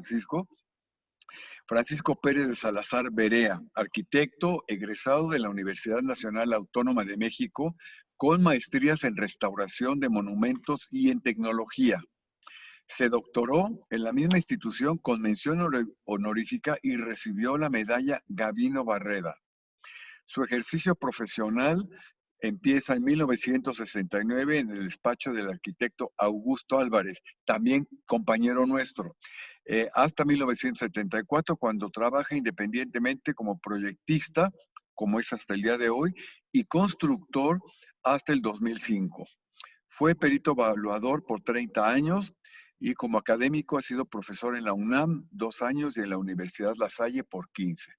Francisco. Francisco Pérez de Salazar Berea, arquitecto egresado de la Universidad Nacional Autónoma de México, con maestrías en restauración de monumentos y en tecnología. Se doctoró en la misma institución con mención honorífica y recibió la medalla Gabino Barreda. Su ejercicio profesional empieza en 1969 en el despacho del arquitecto Augusto Álvarez, también compañero nuestro, hasta 1974, cuando trabaja independientemente como proyectista, como es hasta el día de hoy, y constructor hasta el 2005. Fue perito evaluador por 30 años y como académico ha sido profesor en la UNAM 2 años y en la Universidad La Salle por 15.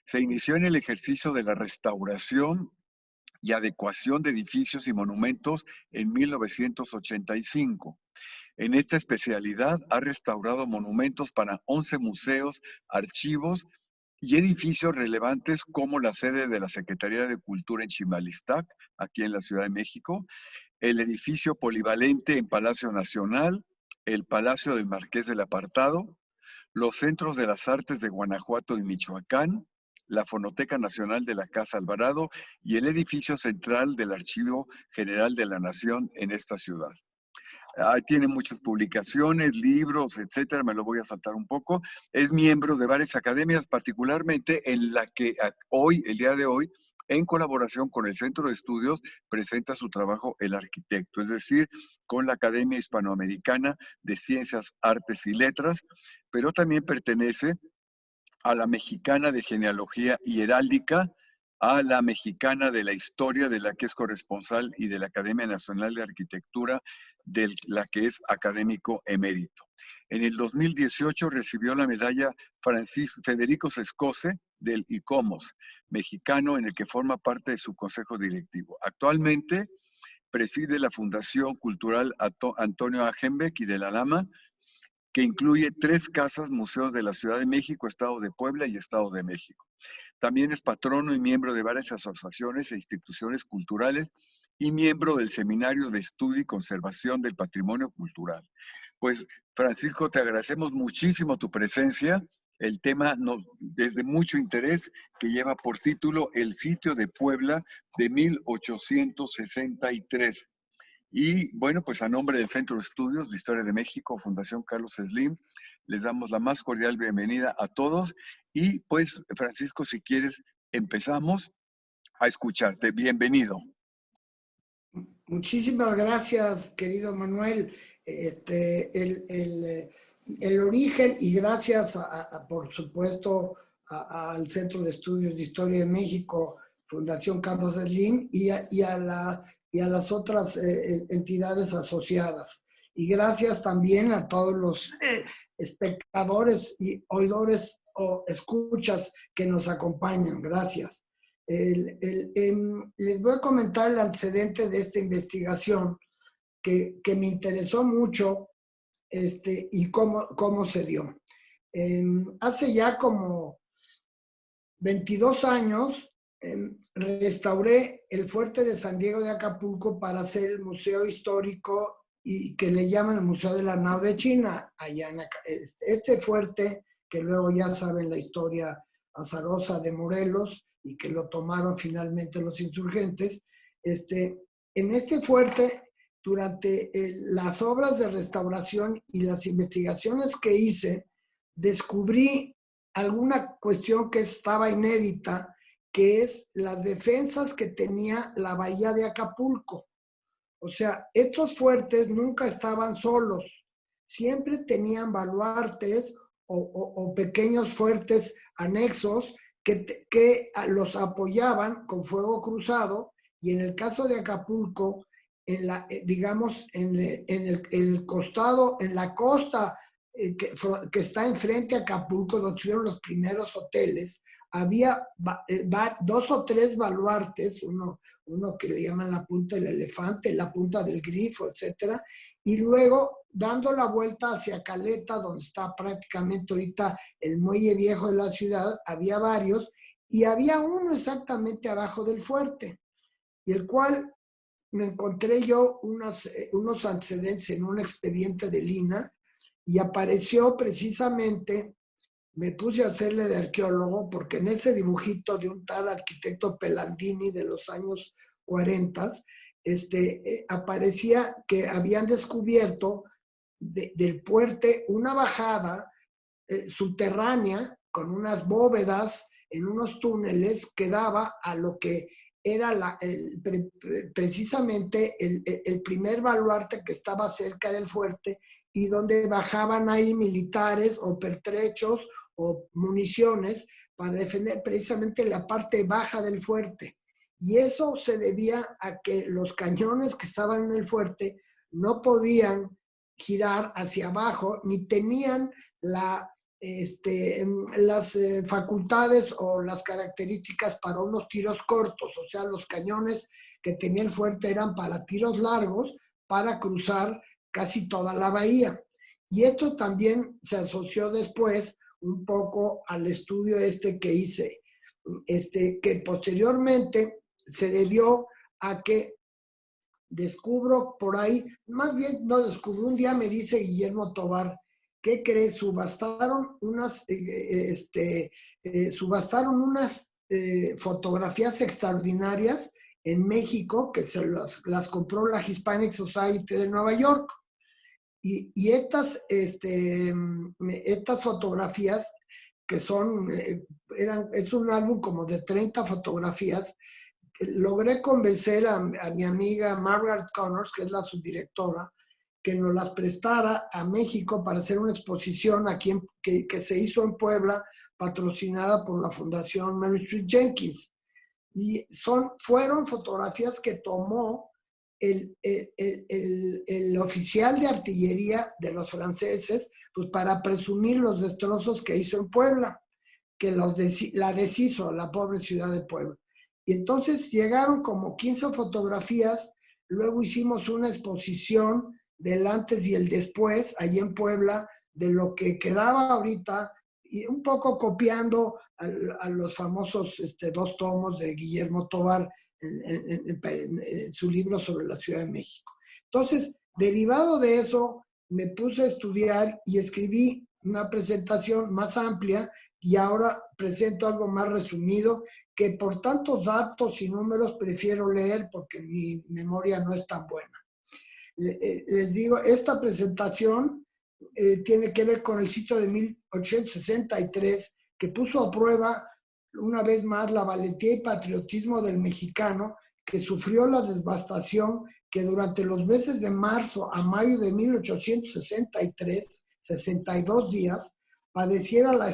Se inició en el ejercicio de la restauración y adecuación de edificios y monumentos en 1985. En esta especialidad ha restaurado monumentos para 11 museos, archivos y edificios relevantes como la sede de la Secretaría de Cultura en Chimalistac, aquí en la Ciudad de México, el edificio polivalente en Palacio Nacional, el Palacio del Marqués del Apartado, los Centros de las Artes de Guanajuato y Michoacán, la Fonoteca Nacional de la Casa Alvarado y el edificio central del Archivo General de la Nación en esta ciudad. Tiene muchas publicaciones, libros, etcétera, me lo voy a saltar un poco. Es miembro de varias academias, particularmente en la que hoy, el día de hoy, en colaboración con el Centro de Estudios, presenta su trabajo El Arquitecto, es decir, con la Academia Hispanoamericana de Ciencias, Artes y Letras, pero también pertenece a la Mexicana de Genealogía y Heráldica, a la Mexicana de la Historia, de la que es corresponsal, y de la Academia Nacional de Arquitectura, de la que es académico emérito. En el 2018 recibió la medalla Federico Sescose del ICOMOS, mexicano, en el que forma parte de su consejo directivo. Actualmente preside la Fundación Cultural Antonio Agenbeck y de la Lama, que incluye 3 casas museos de la Ciudad de México, Estado de Puebla y Estado de México. También es patrono y miembro de varias asociaciones e instituciones culturales y miembro del Seminario de Estudio y Conservación del Patrimonio Cultural. Pues, Francisco, te agradecemos muchísimo tu presencia. El tema es de mucho interés, que lleva por título El sitio de Puebla de 1863. Y bueno, pues a nombre del Centro de Estudios de Historia de México, Fundación Carlos Slim, les damos la más cordial bienvenida a todos. Y pues, Francisco, si quieres, empezamos a escucharte. Bienvenido. Muchísimas gracias, querido Manuel. El origen, y gracias, por supuesto, al Centro de Estudios de Historia de México, Fundación Carlos Slim, y a las otras entidades asociadas. Y gracias también a todos los espectadores y oidores o escuchas que nos acompañan. Gracias. Les voy a comentar el antecedente de esta investigación que me interesó mucho y cómo se dio. Hace ya como 22 años restauré el fuerte de San Diego de Acapulco para hacer el museo histórico y que le llaman el Museo de la Nao de China. Allá en este fuerte, que luego ya saben la historia azarosa de Morelos y que lo tomaron finalmente los insurgentes. En este fuerte, durante las obras de restauración y las investigaciones que hice, descubrí alguna cuestión que estaba inédita, que es las defensas que tenía la bahía de Acapulco. O sea, estos fuertes nunca estaban solos, siempre tenían baluartes o pequeños fuertes anexos que los apoyaban con fuego cruzado, y en el caso de Acapulco, digamos, en el costado, en la costa que está enfrente a Acapulco, donde estuvieron los primeros hoteles, había 2 o 3 baluartes, uno que le llaman la punta del elefante, la punta del grifo, etc. Y luego, dando la vuelta hacia Caleta, donde está prácticamente ahorita el muelle viejo de la ciudad, había varios, y había uno exactamente abajo del fuerte, y el cual me encontré yo unos antecedentes en un expediente de Lina, y apareció precisamente, me puse a hacerle de arqueólogo, porque en ese dibujito de un tal arquitecto Pelandini de los años 40, aparecía que habían descubierto del puente una bajada subterránea con unas bóvedas en unos túneles que daba a lo que era precisamente el primer baluarte que estaba cerca del fuerte y donde bajaban ahí militares o pertrechos o municiones para defender precisamente la parte baja del fuerte. Y eso se debía a que los cañones que estaban en el fuerte no podían girar hacia abajo ni tenían las facultades o las características para unos tiros cortos, o sea, los cañones que tenía el fuerte eran para tiros largos, para cruzar casi toda la bahía. Y esto también se asoció después un poco al estudio que hice, que posteriormente se debió a que descubro por ahí, más bien no descubro, un día me dice Guillermo Tovar, ¿qué crees? Subastaron unas fotografías extraordinarias en México que las compró la Hispanic Society de Nueva York. Y estas fotografías que es un álbum como de 30 fotografías, logré convencer a mi amiga Margaret Connors, que es la subdirectora, que nos las prestara a México para hacer una exposición aquí que se hizo en Puebla, patrocinada por la Fundación Mary Street Jenkins. Y fueron fotografías que tomó el oficial de artillería de los franceses, pues para presumir los destrozos que hizo en Puebla, que la deshizo la pobre ciudad de Puebla. Y entonces llegaron como 15 fotografías, luego hicimos una exposición del antes y el después, allí en Puebla, de lo que quedaba ahorita, y un poco copiando a los famosos 2 tomos de Guillermo Tovar en su libro sobre la Ciudad de México. Entonces, derivado de eso, me puse a estudiar y escribí una presentación más amplia y ahora presento algo más resumido que por tantos datos y números prefiero leer porque mi memoria no es tan buena. Les digo, esta presentación tiene que ver con el sitio de 1863 que puso a prueba una vez más la valentía y patriotismo del mexicano que sufrió la devastación que durante los meses de marzo a mayo de 1863, 62 días, padeciera la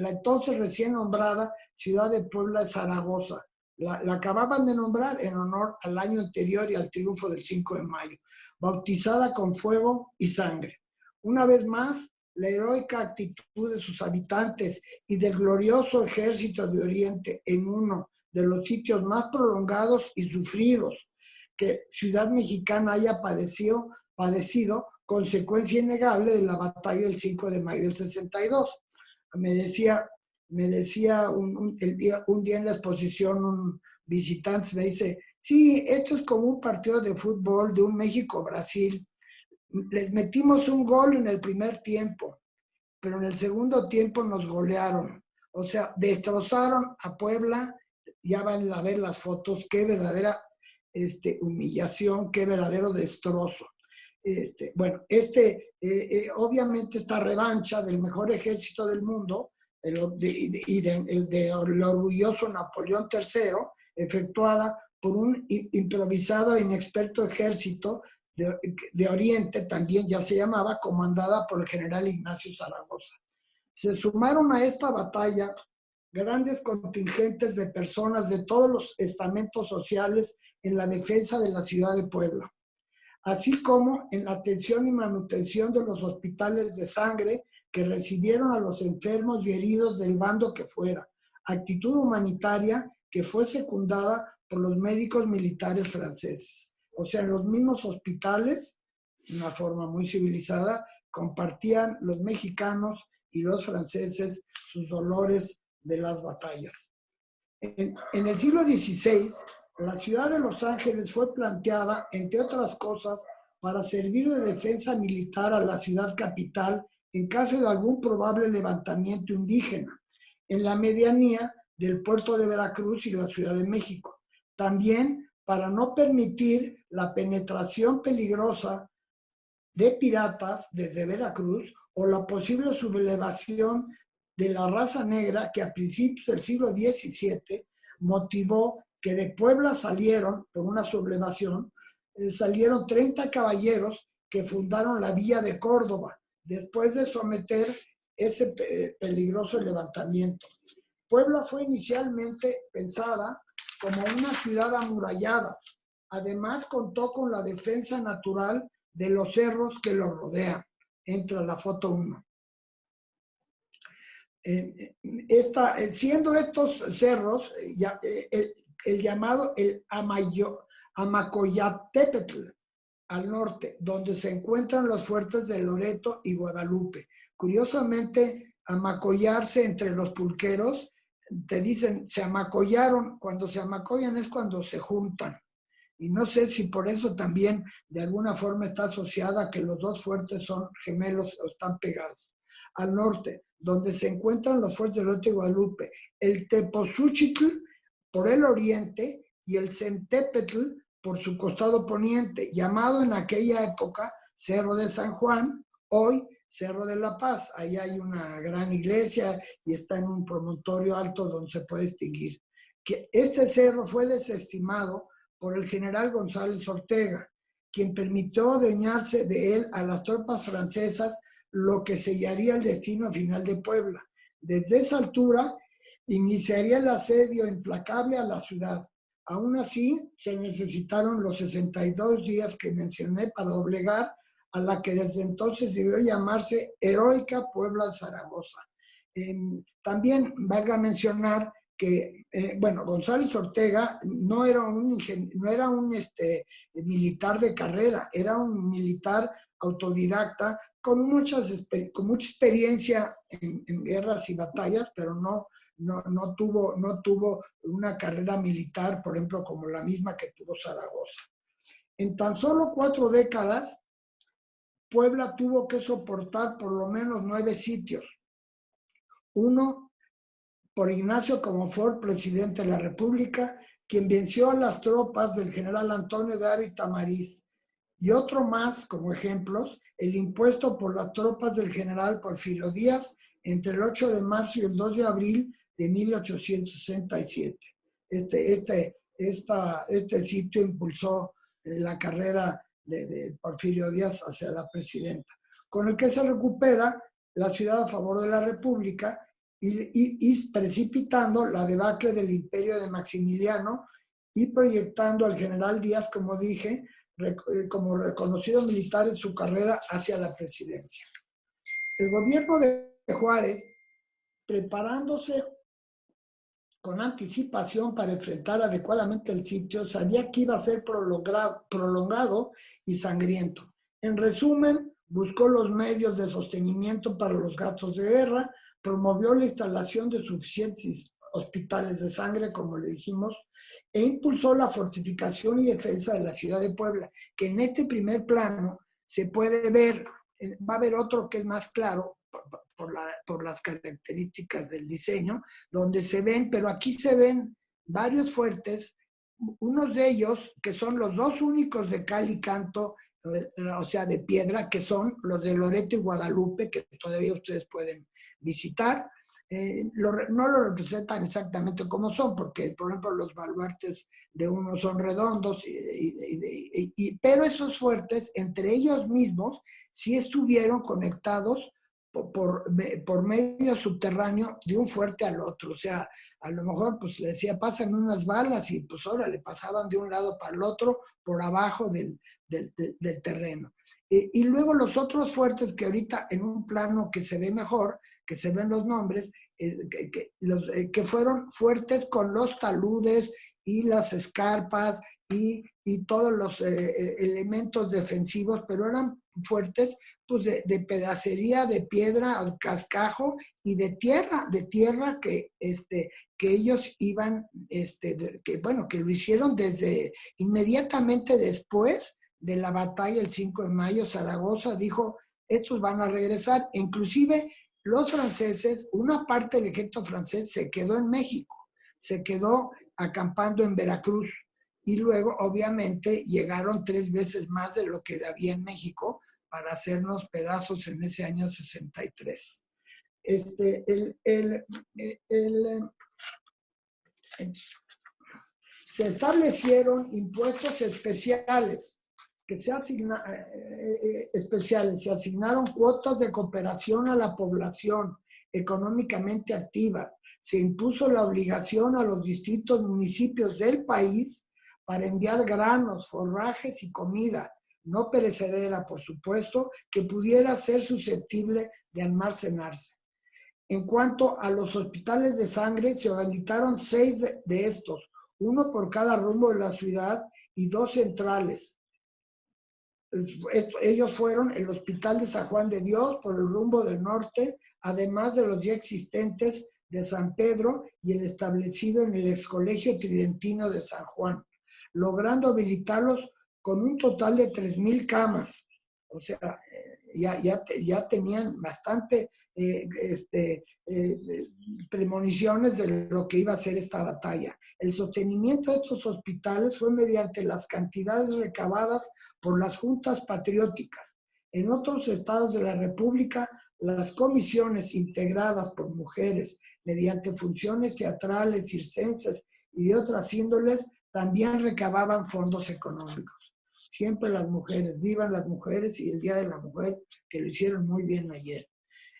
entonces recién nombrada ciudad de Puebla de Zaragoza. La acababan de nombrar en honor al año anterior y al triunfo del 5 de mayo, bautizada con fuego y sangre. Una vez más, la heroica actitud de sus habitantes y del glorioso ejército de Oriente en uno de los sitios más prolongados y sufridos que Ciudad Mexicana haya padecido, consecuencia innegable de la batalla del 5 de mayo del 62. Me decía un día en la exposición un visitante, me dice, sí, esto es como un partido de fútbol de un México-Brasil. Les metimos un gol en el primer tiempo, pero en el segundo tiempo nos golearon. O sea, destrozaron a Puebla, ya van a ver las fotos, qué verdadera humillación, qué verdadero destrozo. Obviamente esta revancha del mejor ejército del mundo del orgulloso Napoleón III, efectuada por un improvisado e inexperto ejército de Oriente, también ya se llamaba, comandada por el general Ignacio Zaragoza. Se sumaron a esta batalla grandes contingentes de personas de todos los estamentos sociales en la defensa de la ciudad de Puebla, así como en la atención y manutención de los hospitales de sangre que recibieron a los enfermos y heridos del bando que fuera, actitud humanitaria que fue secundada por los médicos militares franceses. O sea, en los mismos hospitales, de una forma muy civilizada, compartían los mexicanos y los franceses sus dolores de las batallas. En el siglo XVI, la ciudad de Los Ángeles fue planteada, entre otras cosas, para servir de defensa militar a la ciudad capital en caso de algún probable levantamiento indígena, en la medianía del puerto de Veracruz y la Ciudad de México. También para no permitir la penetración peligrosa de piratas desde Veracruz o la posible sublevación de la raza negra que a principios del siglo XVII motivó que de Puebla salieron, por una sublevación, salieron 30 caballeros que fundaron la Villa de Córdoba, después de someter ese peligroso levantamiento. Puebla fue inicialmente pensada como una ciudad amurallada. Además, contó con la defensa natural de los cerros que lo rodean. Entra la foto 1. Siendo estos cerros el llamado el Amacoyatepetl al norte, donde se encuentran los fuertes de Loreto y Guadalupe. Curiosamente, amacollarse entre los pulqueros, te dicen, se amacollaron. Cuando se amacollan es cuando se juntan. Y no sé si por eso también de alguna forma está asociada a que los dos fuertes son gemelos o están pegados. Al norte, donde se encuentran los fuertes de Loreto y Guadalupe, el Teposuchitl por el oriente y el Centépetl por su costado poniente, llamado en aquella época Cerro de San Juan, hoy Cerro de la Paz. Ahí hay una gran iglesia y está en un promontorio alto donde se puede distinguir. Que este cerro fue desestimado por el general González Ortega, quien permitió adueñarse de él a las tropas francesas, lo que sellaría el destino final de Puebla. Desde esa altura iniciaría el asedio implacable a la ciudad. Aún así, se necesitaron los 62 días que mencioné para doblegar a la que desde entonces debió llamarse heroica Puebla de Zaragoza. También valga mencionar que, González Ortega no era un militar de carrera, era un militar autodidacta con mucha experiencia en guerras y batallas, pero no tuvo una carrera militar, por ejemplo, como la misma que tuvo Zaragoza. En tan solo 4 décadas, Puebla tuvo que soportar por lo menos 9 sitios. Uno por Ignacio Comonfort, presidente de la República, quien venció a las tropas del general Antonio de Aro y Tamariz. Y otro más, como ejemplos, el impuesto por las tropas del general Porfirio Díaz entre el 8 de marzo y el 2 de abril de 1867. Este sitio impulsó la carrera de Porfirio Díaz hacia la presidenta, con el que se recupera la ciudad a favor de la República y precipitando la debacle del imperio de Maximiliano y proyectando al general Díaz, como dije, como reconocido militar en su carrera hacia la presidencia. El gobierno de Juárez, preparándose con anticipación para enfrentar adecuadamente el sitio, sabía que iba a ser prolongado y sangriento. En resumen, buscó los medios de sostenimiento para los gastos de guerra, promovió la instalación de suficientes hospitales de sangre, como le dijimos, e impulsó la fortificación y defensa de la ciudad de Puebla, que en este primer plano se puede ver, va a haber otro que es más claro por las características del diseño, donde se ven, pero aquí se ven varios fuertes, unos de ellos que son los dos únicos de cal y canto, o sea, de piedra, que son los de Loreto y Guadalupe, que todavía ustedes pueden visitar. No lo representan exactamente como son, porque, por ejemplo, los baluartes de uno son redondos, pero esos fuertes, entre ellos mismos, sí estuvieron conectados por medio subterráneo de un fuerte al otro. O sea, a lo mejor pues le decía, pasan unas balas y pues ahora le pasaban de un lado para el otro por abajo del terreno. Y luego los otros fuertes que ahorita en un plano que se ve mejor, que se ven los nombres, que fueron fuertes con los taludes y las escarpas y todos los elementos defensivos, pero eran fuertes pues de pedacería, de piedra, de cascajo y de tierra que ellos iban, que lo hicieron desde inmediatamente después de la batalla el 5 de mayo, Zaragoza dijo, estos van a regresar. Inclusive los franceses, una parte del ejército francés se quedó en México, se quedó acampando en Veracruz y luego obviamente llegaron 3 veces más de lo que había en México para hacernos pedazos en ese año 63. Se establecieron impuestos especiales que se asignaron cuotas de cooperación a la población económicamente activa. Se impuso la obligación a los distintos municipios del país para enviar granos, forrajes y comida, no perecedera, por supuesto, que pudiera ser susceptible de almacenarse. En cuanto a los hospitales de sangre, se habilitaron 6 de estos, uno por cada rumbo de la ciudad y 2 centrales. Ellos fueron el Hospital de San Juan de Dios por el rumbo del norte, además de los ya existentes de San Pedro y el establecido en el Excolegio Tridentino de San Juan, logrando habilitarlos con un total de 3,000 camas. O sea, ya tenían bastante premoniciones de lo que iba a ser esta batalla. El sostenimiento de estos hospitales fue mediante las cantidades recabadas por las juntas patrióticas. En otros estados de la República, las comisiones integradas por mujeres mediante funciones teatrales, circenses y de otras índoles también recababan fondos económicos. Siempre las mujeres, vivan las mujeres y el Día de la Mujer, que lo hicieron muy bien ayer.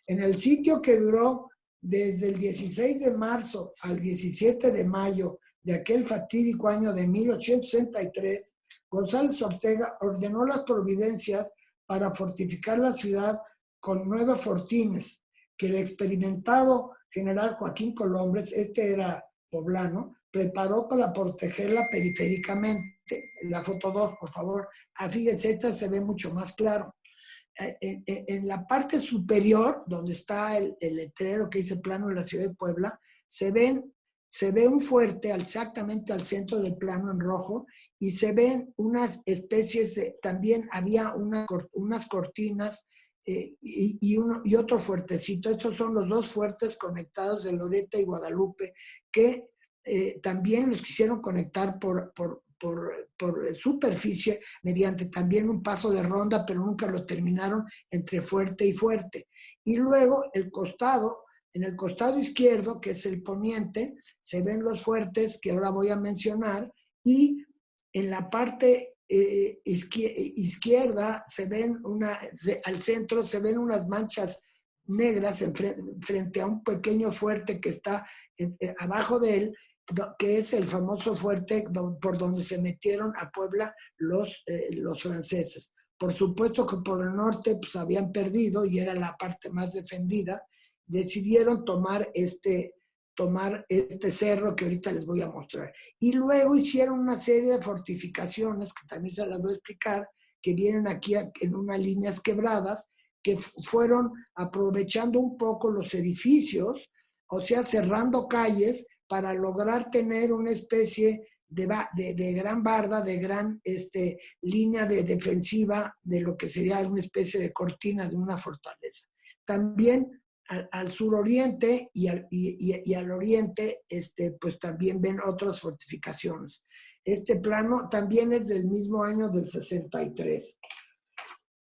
En el sitio que duró desde el 16 de marzo al 17 de mayo de aquel fatídico año de 1863, González Ortega ordenó las providencias para fortificar la ciudad con 9 fortines, que el experimentado general Joaquín Colombres, era poblano, preparó para protegerla periféricamente. La foto 2, por favor. Fíjense, esta se ve mucho más claro. En la parte superior, donde está el letrero que dice plano de la ciudad de Puebla, se ve un fuerte exactamente al centro del plano en rojo y se ven unas especies también había unas cortinas y otro fuertecito. Estos son los 2 fuertes conectados de Loreto y Guadalupe, que también los quisieron conectar por superficie mediante también un paso de ronda, pero nunca lo terminaron entre fuerte y fuerte. Y luego en el costado izquierdo, que es el poniente, se ven los fuertes que ahora voy a mencionar, y en la parte izquierda se ven al centro se ven unas manchas negras frente a un pequeño fuerte que está abajo de él, que es el famoso fuerte por donde se metieron a Puebla los franceses. Por supuesto que por el norte pues habían perdido y era la parte más defendida. Decidieron tomar este cerro que ahorita les voy a mostrar. Y luego hicieron una serie de fortificaciones, que también se las voy a explicar, que vienen aquí en unas líneas quebradas, que fueron aprovechando un poco los edificios, o sea, cerrando calles para lograr tener una especie de gran barda, de gran línea de defensiva de lo que sería una especie de cortina de una fortaleza. También al suroriente y al oriente, pues también ven otras fortificaciones. Este plano también es del mismo año del 63.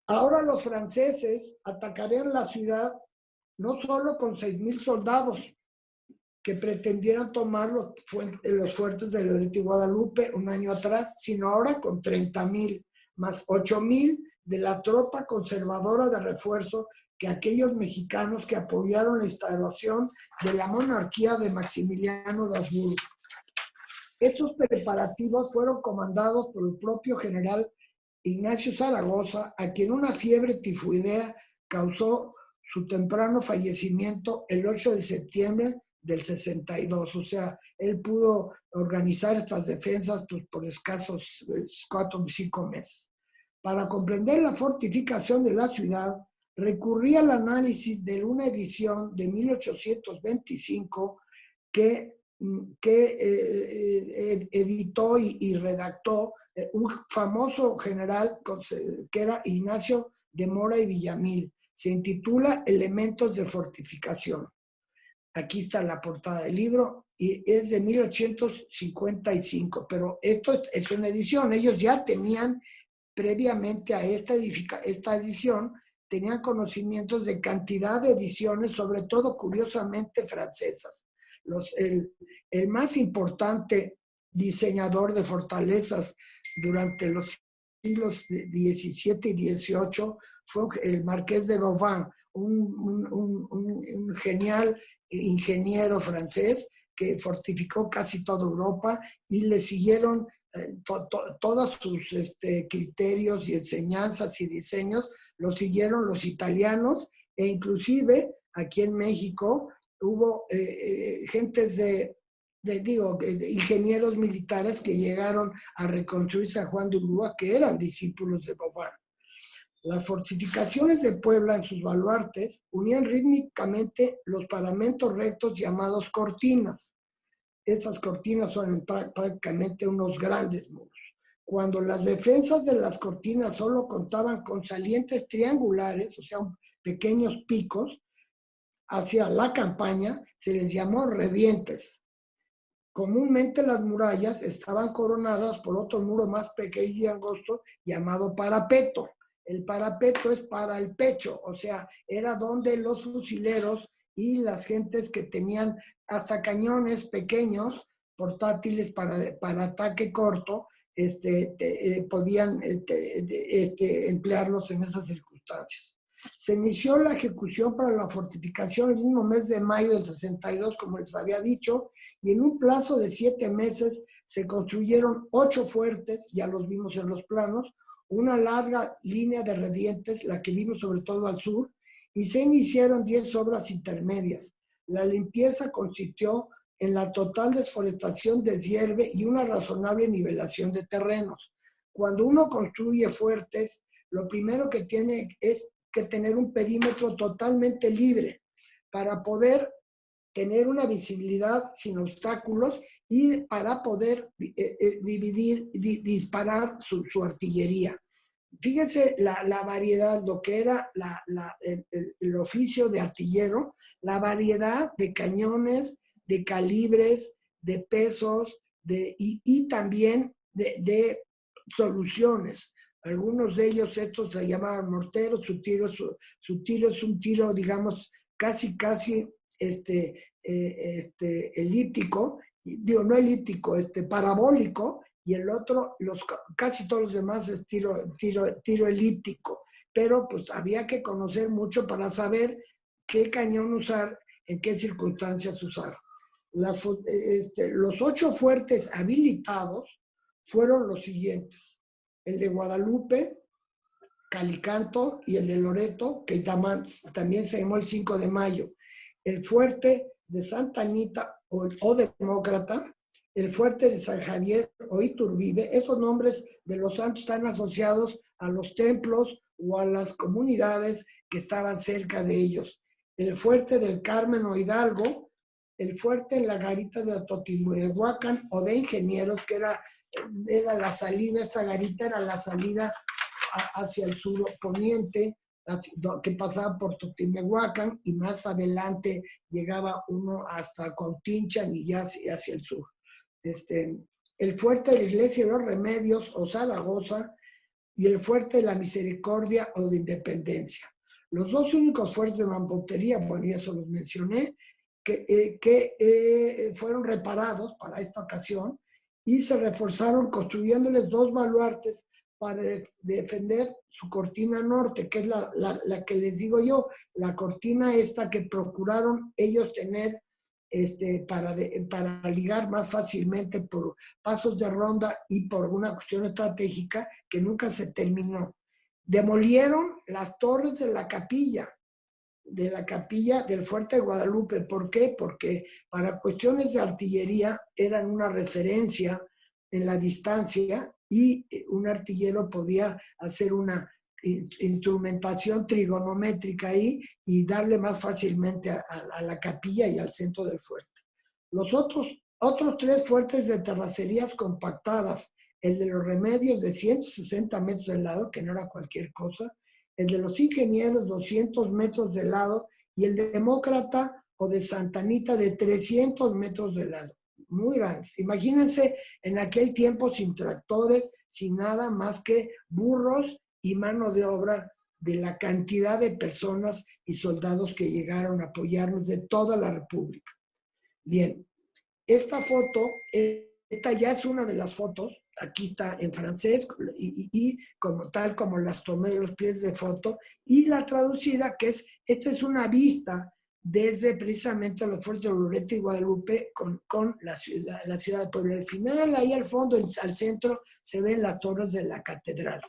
Ahora los franceses atacarían la ciudad no solo con 6,000 soldados que pretendieron tomar los fuertes de Loreto y Guadalupe un año atrás, sino ahora con 30,000, más 8,000 de la tropa conservadora de refuerzo que aquellos mexicanos que apoyaron la instauración de la monarquía de Maximiliano de Habsburgo. Estos preparativos fueron comandados por el propio general Ignacio Zaragoza, a quien una fiebre tifoidea causó su temprano fallecimiento el 8 de septiembre del 62. O sea, él pudo organizar estas defensas pues, por escasos 4 o 5 meses. Para comprender la fortificación de la ciudad, recurrí al análisis de una edición de 1825 que que editó y redactó un famoso general que era Ignacio de Mora y Villamil. Se intitula Elementos de Fortificación. Aquí está la portada del libro y es de 1855, pero esto es una edición. Ellos ya tenían, previamente a esta edición, tenían conocimientos de cantidad de ediciones, sobre todo, curiosamente, francesas. El más importante diseñador de fortalezas durante los siglos XVII y XVIII fue el Marqués de Vauban, un genial ingeniero francés que fortificó casi toda Europa y le siguieron todos sus criterios y enseñanzas y diseños, los siguieron los italianos e inclusive aquí en México hubo gentes de ingenieros militares que llegaron a reconstruir San Juan de Ulúa, que eran discípulos de Vauban. Las fortificaciones de Puebla en sus baluartes unían rítmicamente los paramentos rectos llamados cortinas. Esas cortinas son prácticamente unos grandes muros. Cuando las defensas de las cortinas solo contaban con salientes triangulares, o sea, pequeños picos, hacia la campaña se les llamó redientes. Comúnmente las murallas estaban coronadas por otro muro más pequeño y angosto llamado parapeto. El parapeto es para el pecho, o sea, era donde los fusileros y las gentes que tenían hasta cañones pequeños, portátiles para ataque corto, podían emplearlos en esas circunstancias. Se inició la ejecución para la fortificación el mismo mes de mayo del 62, como les había dicho, y en un plazo de 7 meses se construyeron 8 fuertes, ya los vimos en los planos, una larga línea de redientes, la que vimos sobre todo al sur, y se iniciaron 10 obras intermedias. La limpieza consistió en la total desforestación de hierbe y una razonable nivelación de terrenos. Cuando uno construye fuertes, lo primero que tiene es que tener un perímetro totalmente libre para poder tener una visibilidad sin obstáculos y para poder disparar su artillería. Fíjense la variedad, lo que era el oficio de artillero, la variedad de cañones, de calibres, de pesos y también de soluciones. Algunos de ellos, estos se llamaban morteros, su tiro es un tiro, digamos, casi elíptico, digo, no elíptico, parabólico, y el otro, casi todos los demás es tiro elíptico. Pero pues había que conocer mucho para saber qué cañón usar, en qué circunstancias usar. Los 8 fuertes habilitados fueron los siguientes: el de Guadalupe, Calicanto y el de Loreto, que también se llamó el 5 de mayo, el fuerte de Santa Anita o Demócrata, el fuerte de San Javier o Iturbide. Esos nombres de los santos están asociados a los templos o a las comunidades que estaban cerca de ellos. El fuerte del Carmen o Hidalgo, el fuerte en la garita de Atotihuacán o de Ingenieros, que era la salida, esa garita era la salida hacia el surponiente, que pasaba por Totimehuacán, y más adelante llegaba uno hasta Continchan y ya hacia el sur. El fuerte de la Iglesia de los Remedios o Zaragoza y el fuerte de la Misericordia o de Independencia. Los 2 únicos fuertes de mampostería, bueno, ya eso los mencioné, que fueron reparados para esta ocasión y se reforzaron construyéndoles 2 baluartes para defender su cortina norte, que es la que les digo yo, la cortina esta que procuraron ellos tener para ligar más fácilmente por pasos de ronda y por una cuestión estratégica que nunca se terminó. Demolieron las torres de la capilla del Fuerte de Guadalupe. ¿Por qué? Porque para cuestiones de artillería eran una referencia en la distancia y un artillero podía hacer una instrumentación trigonométrica ahí y darle más fácilmente a la capilla y al centro del fuerte. Los otros Otros 3 fuertes de terracerías compactadas, el de los Remedios de 160 metros de lado, que no era cualquier cosa, el de los Ingenieros 200 metros de lado y el de Demócrata o de Santa Anita de 300 metros de lado. Muy grandes. Imagínense en aquel tiempo sin tractores, sin nada más que burros y mano de obra de la cantidad de personas y soldados que llegaron a apoyarnos de toda la República. Bien, esta foto, esta ya es una de las fotos, aquí está en francés y como tal como las tomé de los pies de foto, y la traducida que es, esta es una vista desde precisamente los fuertes de Loreto y Guadalupe con la ciudad de Puebla. Al final, ahí al fondo, al centro, se ven las torres de la catedral.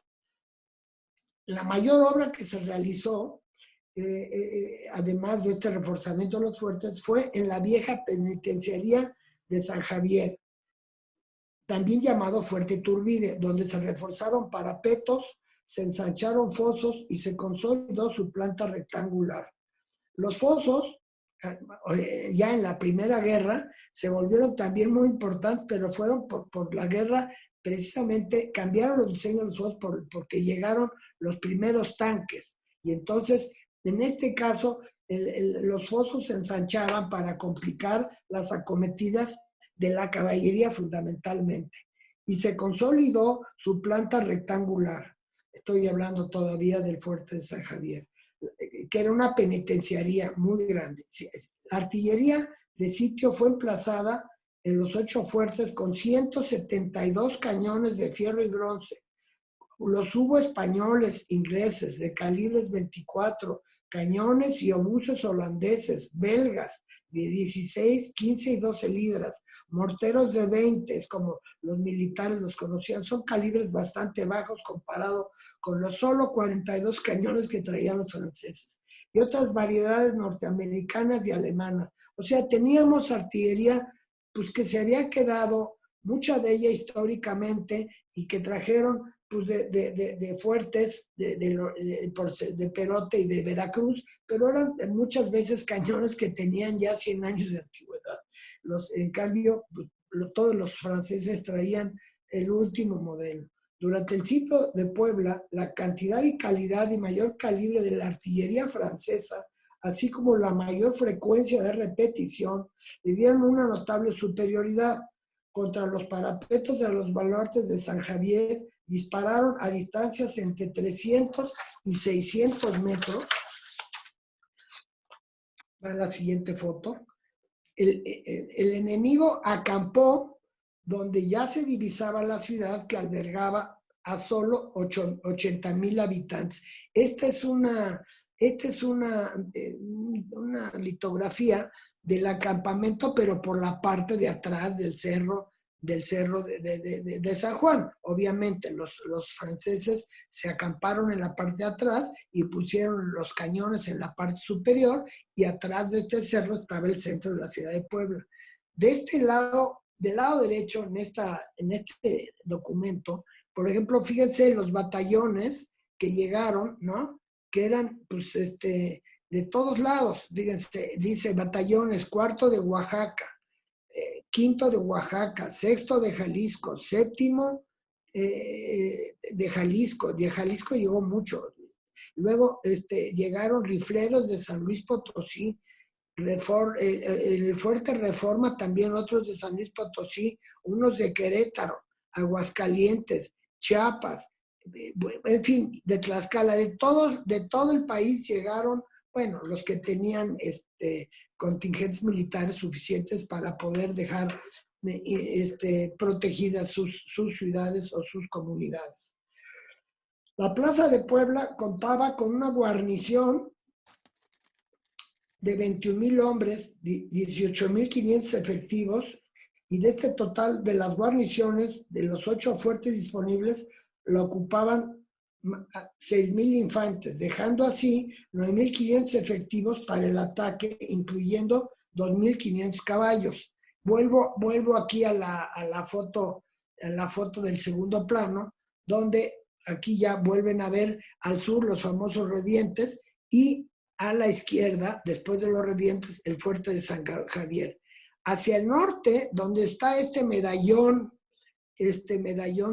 La mayor obra que se realizó, además de este reforzamiento de los fuertes, fue en la vieja penitenciaría de San Javier, también llamado Fuerte Iturbide, donde se reforzaron parapetos, se ensancharon fosos y se consolidó su planta rectangular. Los fosos, ya en la Primera Guerra, se volvieron también muy importantes, pero fueron por la guerra, precisamente cambiaron los diseños de los fosos porque llegaron los primeros tanques. Y entonces, en este caso, los fosos se ensanchaban para complicar las acometidas de la caballería fundamentalmente. Y se consolidó su planta rectangular. Estoy hablando todavía del fuerte de San Javier, que era una penitenciaría muy grande. La artillería de sitio fue emplazada en los 8 fuertes con 172 cañones de fierro y bronce. Los hubo españoles, ingleses, de calibres 24, cañones y obuses holandeses, belgas, de 16, 15 y 12 libras, morteros de 20, es como los militares los conocían, son calibres bastante bajos comparado con los solo 42 cañones que traían los franceses, y otras variedades norteamericanas y alemanas. O sea, teníamos artillería pues, que se había quedado, mucha de ella históricamente, y que trajeron pues de fuertes, de Perote y de Veracruz, pero eran muchas veces cañones que tenían ya 100 años de antigüedad. En cambio, pues, todos los franceses traían el último modelo. Durante el sitio de Puebla, la cantidad y calidad y mayor calibre de la artillería francesa, así como la mayor frecuencia de repetición, le dieron una notable superioridad contra los parapetos de los baluartes de San Javier. Dispararon a distancias entre 300 y 600 metros. Va la siguiente foto. El enemigo acampó donde ya se divisaba la ciudad, que albergaba a solo 80,000 habitantes. Esta es una litografía del acampamento, pero por la parte de atrás del cerro de San Juan. Obviamente los franceses se acamparon en la parte de atrás y pusieron los cañones en la parte superior, y atrás de este cerro estaba el centro de la ciudad de Puebla. De este lado, del lado derecho, en este documento, por ejemplo, fíjense los batallones que llegaron, ¿no? Que eran, pues, de todos lados. Fíjense, dice batallones, 4 de Oaxaca, 5 de Oaxaca, 6 de Jalisco, 7 de Jalisco. De Jalisco llegó mucho. Luego llegaron rifleros de San Luis Potosí, el Fuerte Reforma también, otros de San Luis Potosí, unos de Querétaro, Aguascalientes, Chiapas, en fin, de Tlaxcala, de todo el país llegaron, bueno, los que tenían contingentes militares suficientes para poder dejar protegidas sus ciudades o sus comunidades. La Plaza de Puebla contaba con una guarnición de 21,000 hombres, 18,500 efectivos, y de este total de las guarniciones, de los 8 fuertes disponibles, lo ocupaban 6,000 infantes, dejando así 9,500 efectivos para el ataque, incluyendo 2,500 caballos. Vuelvo aquí a la foto del segundo plano, donde aquí ya vuelven a ver al sur los famosos Redientes, y a la izquierda, después de los Redientes, el fuerte de San Javier. hacia el norte, donde está este medallón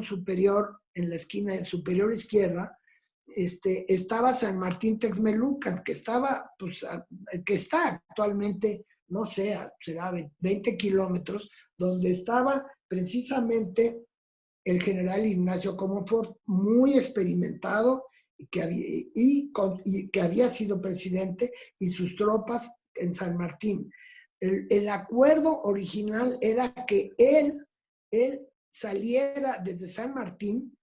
superior en la esquina superior izquierda, estaba San Martín Texmelucan, que estaba, pues, que está actualmente, no sé, será 20 kilómetros, donde estaba precisamente el general Ignacio Comonfort, muy experimentado, y que había sido presidente, y sus tropas en San Martín. El acuerdo original era que él saliera desde San Martín,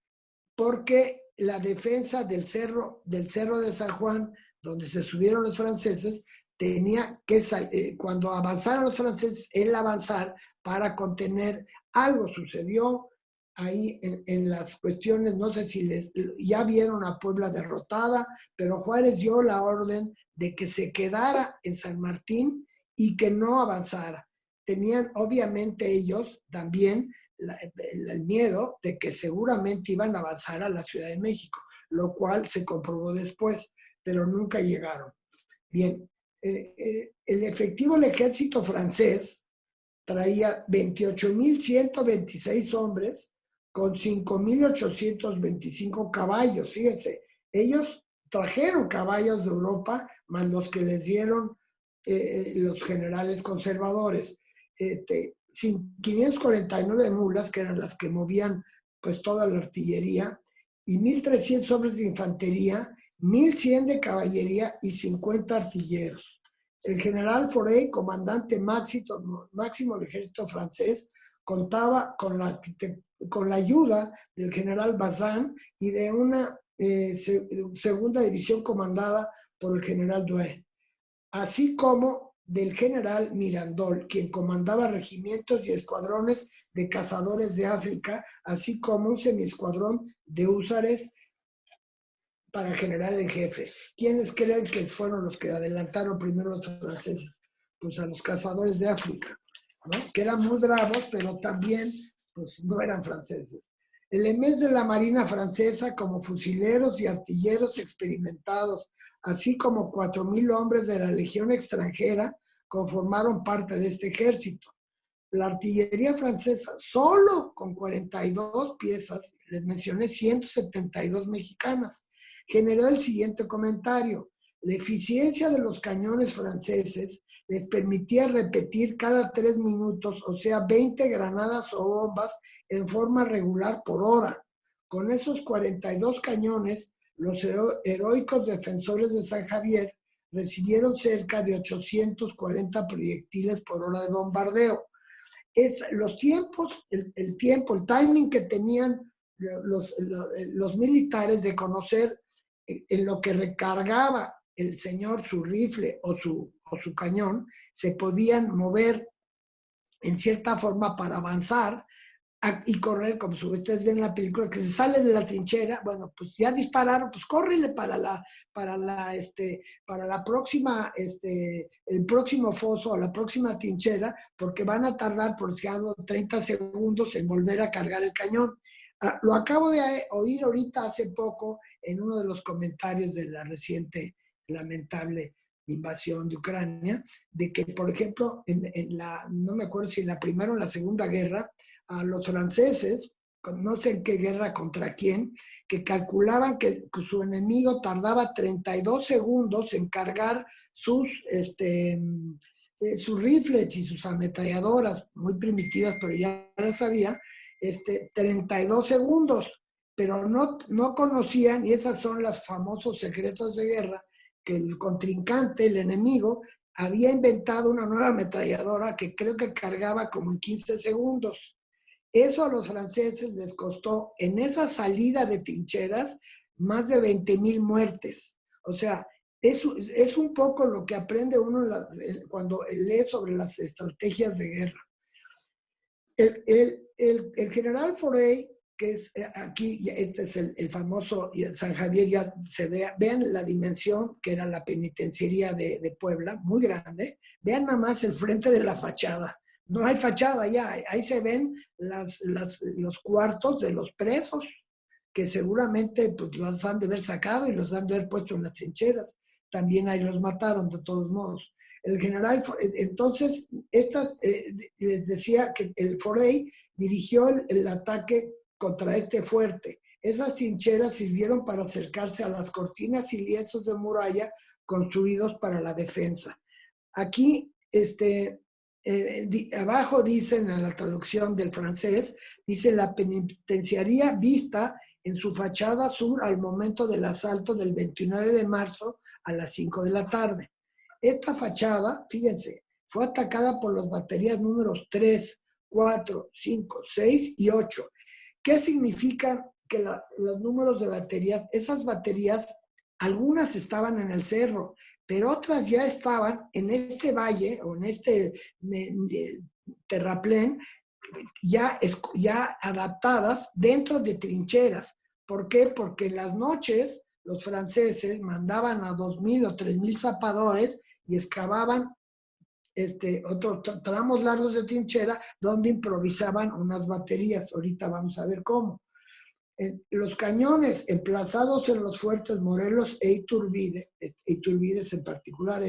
porque la defensa del cerro de San Juan, donde se subieron los franceses, tenía que cuando avanzaron los franceses, él avanzar para contener. Algo sucedió ahí en las cuestiones, no sé si ya vieron a Puebla derrotada, pero Juárez dio la orden de que se quedara en San Martín y que no avanzara. Tenían obviamente ellos también el miedo de que seguramente iban a avanzar a la Ciudad de México, lo cual se comprobó después, pero nunca llegaron. Bien, el efectivo del ejército francés traía 28,126 hombres con 5,825 caballos. Fíjense, ellos trajeron caballos de Europa, más los que les dieron los generales conservadores. 549 mulas, que eran las que movían pues toda la artillería, y 1,300 hombres de infantería, 1,100 de caballería y 50 artilleros. El general Forey, comandante máximo del ejército francés, contaba con la ayuda del general Bazin y de una segunda división comandada por el general Douai, así como del general Mirandol, quien comandaba regimientos y escuadrones de cazadores de África, así como un semiescuadrón de húsares para general en jefe. ¿Quiénes creen que fueron los que adelantaron primero los franceses? Pues a los cazadores de África, ¿no? Que eran muy bravos, pero también pues, no eran franceses. Elementos de la Marina francesa, como fusileros y artilleros experimentados, así como 4,000 hombres de la Legión extranjera, conformaron parte de este ejército. La artillería francesa, solo con 42 piezas, les mencioné 172 mexicanas, generó el siguiente comentario: la eficiencia de los cañones franceses les permitía repetir cada 3 minutos, o sea, 20 granadas o bombas en forma regular por hora. Con esos 42 cañones, los heroicos defensores de San Javier recibieron cerca de 840 proyectiles por hora de bombardeo. Los tiempos, el timing que tenían los militares de conocer en lo que recargaba el señor su rifle o su cañón, se podían mover en cierta forma para avanzar y correr, como ustedes ven en la película, que se sale de la trinchera. Bueno, pues ya dispararon, pues córrele para la próxima, el próximo foso o la próxima trinchera, porque van a tardar, por si algo, 30 segundos en volver a cargar el cañón. Lo acabo de oír ahorita hace poco en uno de los comentarios de la reciente lamentable invasión de Ucrania, de que, por ejemplo, no me acuerdo si en la Primera o en la Segunda Guerra, a los franceses, no sé en qué guerra contra quién, que calculaban que su enemigo tardaba 32 segundos en cargar sus rifles y sus ametralladoras, muy primitivas, pero ya las sabía, 32 segundos, pero no conocían, y esos son los famosos secretos de guerra, que el contrincante, el enemigo, había inventado una nueva ametralladora que creo que cargaba como en 15 segundos. Eso a los franceses les costó, en esa salida de trincheras, más de 20,000 muertes. O sea, es un poco lo que aprende uno cuando lee sobre las estrategias de guerra. El general Forey, que es aquí, este es el famoso San Javier, ya se vean la dimensión que era la penitenciaría de Puebla, muy grande. Vean nada más el frente de la fachada. No hay fachada ya, ahí se ven los cuartos de los presos, que seguramente pues, los han de haber sacado y los han de haber puesto en las trincheras. También ahí los mataron de todos modos. El general, entonces, les decía que el Forey dirigió el ataque contra este fuerte. Esas trincheras sirvieron para acercarse a las cortinas y lienzos de muralla construidos para la defensa. Aquí, abajo dicen en la traducción del francés, dice la penitenciaría vista en su fachada sur al momento del asalto del 29 de marzo a las 5 de la tarde. Esta fachada, fíjense, fue atacada por las baterías números 3, 4, 5, 6 y 8. ¿Qué significan que los números de baterías? Esas baterías, algunas estaban en el cerro, pero otras ya estaban en este valle o en este terraplén, ya adaptadas dentro de trincheras. ¿Por qué? Porque en las noches los franceses mandaban a 2,000 o 3,000 zapadores y excavaban otros tramos largos de trinchera donde improvisaban unas baterías. Ahorita vamos a ver cómo. Los cañones emplazados en los fuertes Morelos e Iturbide en particular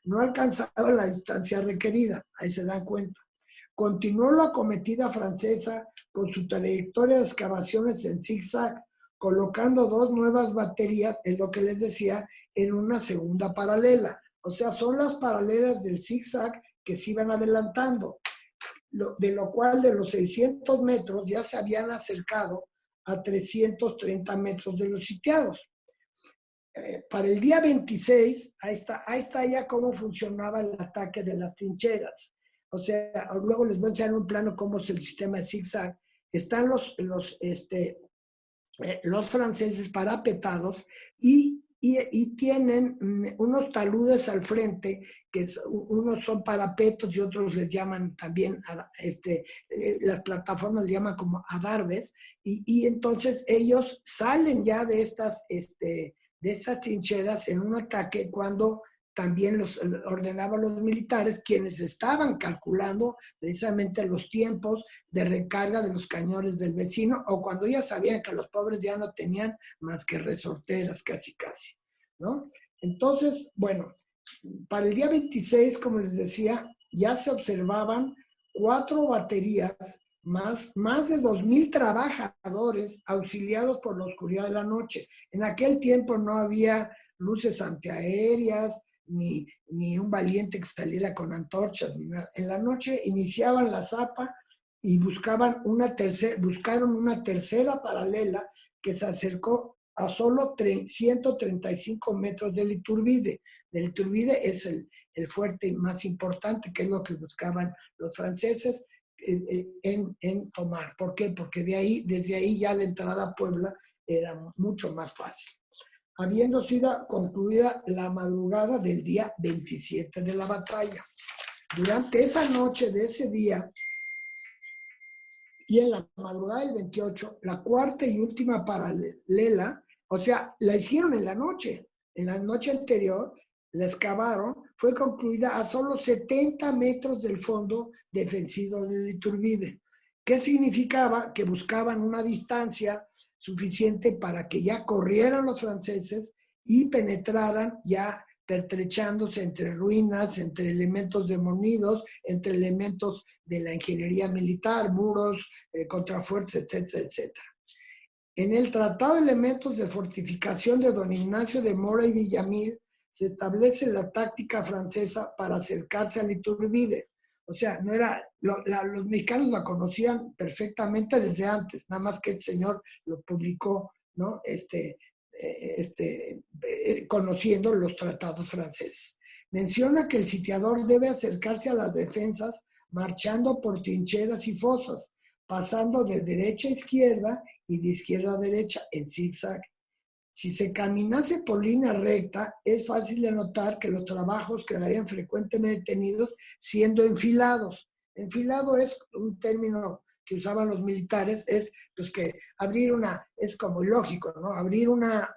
no alcanzaban la distancia requerida, ahí se dan cuenta. Continuó la acometida francesa con su trayectoria de excavaciones en zigzag, colocando 2 nuevas baterías, es lo que les decía, en una segunda paralela. O sea, son las paralelas del zigzag que se iban adelantando, de lo cual de los 600 metros ya se habían acercado a 330 metros de los sitiados. Para el día 26, ahí está ya cómo funcionaba el ataque de las trincheras. O sea, luego les voy a enseñar un plano cómo es el sistema de zigzag. Están los franceses parapetados y tienen unos taludes al frente, que unos son parapetos y otros les llaman también, las plataformas les llaman como adarves, y entonces ellos salen ya de estas trincheras en un ataque cuando también los ordenaban los militares, quienes estaban calculando precisamente los tiempos de recarga de los cañones del vecino, o cuando ya sabían que los pobres ya no tenían más que resorteras casi, ¿no? Entonces, bueno, para el día 26, como les decía, ya se observaban 4 baterías, más de 2,000 trabajadores auxiliados por la oscuridad de la noche. En aquel tiempo no había luces antiaéreas, ni un valiente que saliera con antorchas, ni nada. En la noche iniciaban la zapa y buscaron una tercera paralela que se acercó a solo 135 metros del Iturbide. Del Iturbide es el fuerte más importante, que es lo que buscaban los franceses en tomar. ¿Por qué? Porque desde ahí ya la entrada a Puebla era mucho más fácil. Habiendo sido concluida la madrugada del día 27 de la batalla. Durante esa noche de ese día y en la madrugada del 28, la cuarta y última paralela, o sea, la hicieron en la noche anterior, la excavaron, fue concluida a solo 70 metros del fondo defensivo del Iturbide. ¿Qué significaba? Que buscaban una distancia suficiente para que ya corrieran los franceses y penetraran ya pertrechándose entre ruinas, entre elementos demolidos, entre elementos de la ingeniería militar, muros, contrafuertes, etcétera, etcétera. En el Tratado de Elementos de Fortificación de don Ignacio de Mora y Villamil se establece la táctica francesa para acercarse al Iturbide. O sea, no era, los mexicanos la conocían perfectamente desde antes, nada más que el señor lo publicó, ¿no? Conociendo los tratados franceses. Menciona que el sitiador debe acercarse a las defensas marchando por trincheras y fosas, pasando de derecha a izquierda y de izquierda a derecha en zigzag. Si se caminase por línea recta, es fácil de notar que los trabajos quedarían frecuentemente detenidos siendo enfilados. Enfilado es un término que usaban los militares, es pues que es como lógico, ¿no? Abrir una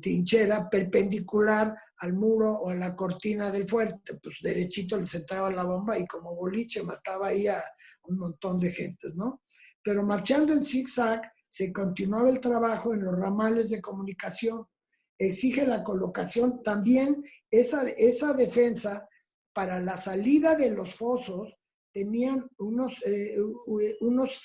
trinchera perpendicular al muro o a la cortina del fuerte, pues derechito les entraba la bomba y como boliche mataba ahí a un montón de gentes, ¿no? Pero marchando en zigzag, se continuaba el trabajo en los ramales de comunicación. exige la colocación. También esa defensa para la salida de los fosos tenían unos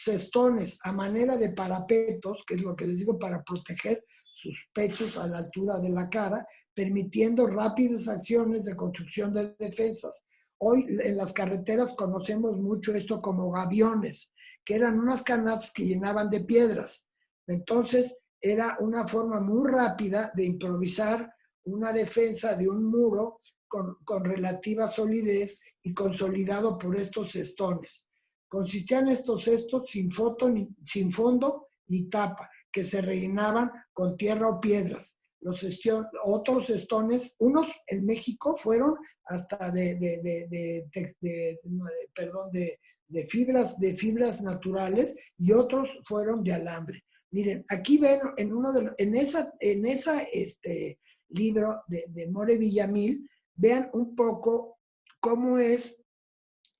cestones a manera de parapetos, que es lo que les digo, para proteger sus pechos a la altura de la cara, permitiendo rápidas acciones de construcción de defensas. Hoy en las carreteras conocemos mucho esto como gaviones, que eran unas canastas que llenaban de piedras. Entonces era una forma muy rápida de improvisar una defensa de un muro con relativa solidez y consolidado por estos cestones. Consistían estos cestos sin fondo ni tapa, que se rellenaban con tierra o piedras. Otros cestones, unos en México fueron hasta de fibras naturales y otros fueron de alambre. Miren, aquí ven en esa libro de More Villamil, vean un poco cómo es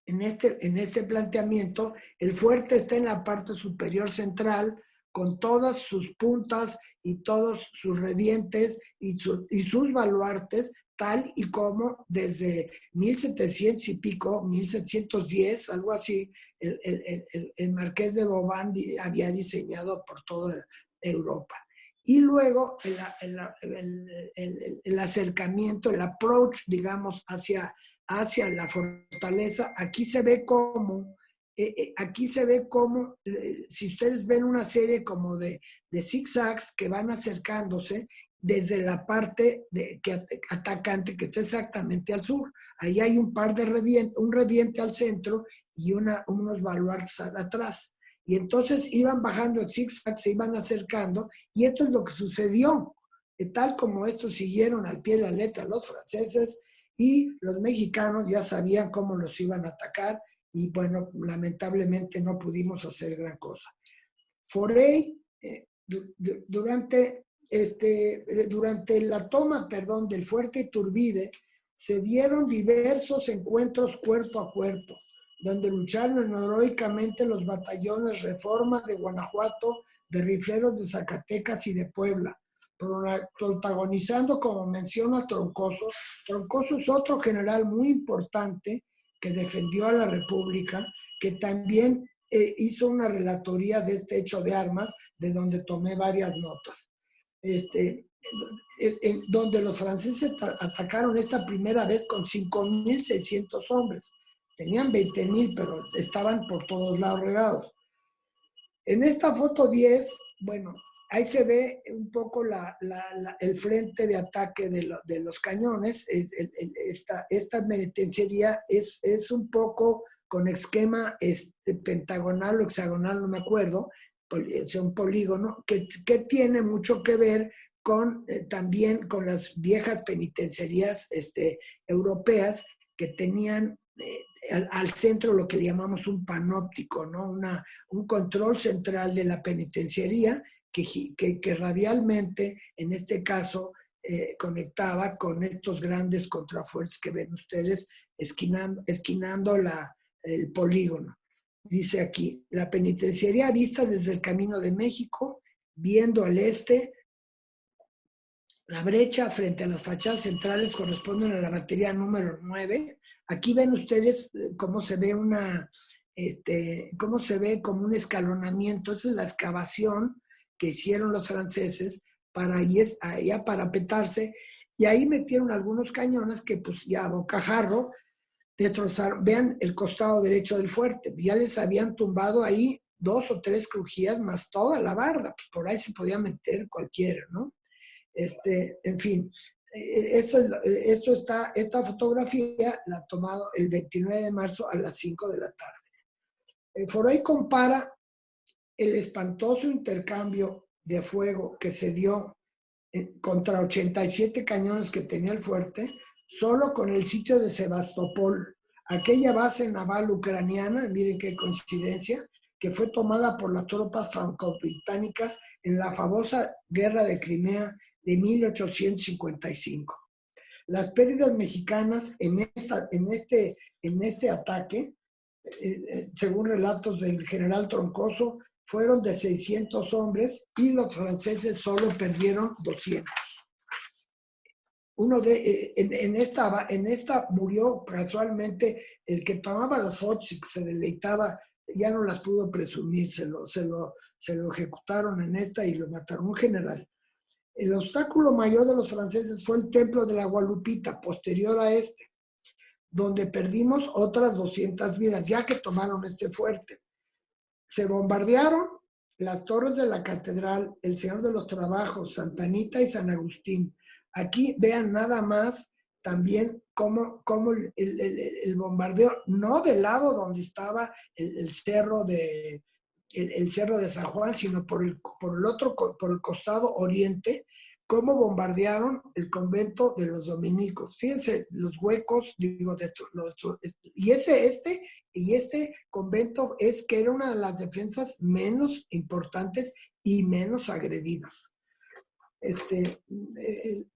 en este planteamiento. El fuerte está en la parte superior central, con todas sus puntas y todos sus redientes y sus baluartes, tal y como desde 1700 y pico, 1710, algo así, el Marqués de Vauban había diseñado por toda Europa. Y luego el acercamiento, el approach, digamos, hacia la fortaleza, aquí se ve como, si ustedes ven una serie como de zigzags que van acercándose desde la parte atacante que está exactamente al sur. Ahí hay un rediente al centro y unos baluartes atrás. Y entonces iban bajando el zigzag, se iban acercando, y esto es lo que sucedió. Tal como estos siguieron al pie de la letra los franceses, y los mexicanos ya sabían cómo los iban a atacar, y bueno, lamentablemente no pudimos hacer gran cosa. Forey, durante la toma, del fuerte Iturbide, se dieron diversos encuentros cuerpo a cuerpo, donde lucharon heroicamente los batallones Reforma de Guanajuato, de Rifleros de Zacatecas y de Puebla, protagonizando, como menciona Troncoso. Troncoso es otro general muy importante que defendió a la República, que también hizo una relatoría de este hecho de armas, de donde tomé varias notas. Donde los franceses atacaron esta primera vez con 5.600 hombres. Tenían 20.000, pero estaban por todos lados regados. En esta foto 10, bueno, ahí se ve un poco el frente de ataque de los cañones. Esta penitenciaría es un poco con esquema pentagonal o hexagonal, no me acuerdo, es un polígono, que tiene mucho que ver también con las viejas penitenciarías europeas, que tenían al centro lo que le llamamos un panóptico, ¿no? Un control central de la penitenciaría que radialmente, en este caso, conectaba con estos grandes contrafuertes que ven ustedes esquinando el polígono. Dice aquí, la penitenciaría vista desde el Camino de México, viendo al este. La brecha frente a las fachadas centrales corresponden a la batería número 9. Aquí ven ustedes cómo se ve como un escalonamiento. Esa es la excavación que hicieron los franceses para ahí parapetarse, y ahí metieron algunos cañones que pues ya a bocajarro destrozaron. Vean el costado derecho del fuerte, ya les habían tumbado ahí 2 o 3 crujías más toda la barra, pues por ahí se podía meter cualquiera, ¿no? En fin, esta fotografía la ha tomado el 29 de marzo a las 5 de la tarde. Forey compara el espantoso intercambio de fuego que se dio contra 87 cañones que tenía el fuerte, solo con el sitio de Sebastopol, aquella base naval ucraniana, miren qué coincidencia, que fue tomada por las tropas franco-británicas en la famosa Guerra de Crimea de 1855. Las pérdidas mexicanas en este ataque, según relatos del general Troncoso, fueron de 600 hombres, y los franceses solo perdieron 200. En esta murió casualmente el que tomaba las fotos y que se deleitaba, ya no las pudo presumir, se lo ejecutaron en esta y lo mataron, un general. El obstáculo mayor de los franceses fue el templo de la Guadalupita, posterior a este, donde perdimos otras 200 vidas, ya que tomaron este fuerte. Se bombardearon las torres de la catedral, el Señor de los Trabajos, Santa Anita y San Agustín. Aquí vean nada más también cómo el bombardeo, no del lado donde estaba el cerro de San Juan, sino por el costado oriente, cómo bombardearon el convento de los dominicos. Fíjense los huecos, digo, y este convento es que era una de las defensas menos importantes y menos agredidas.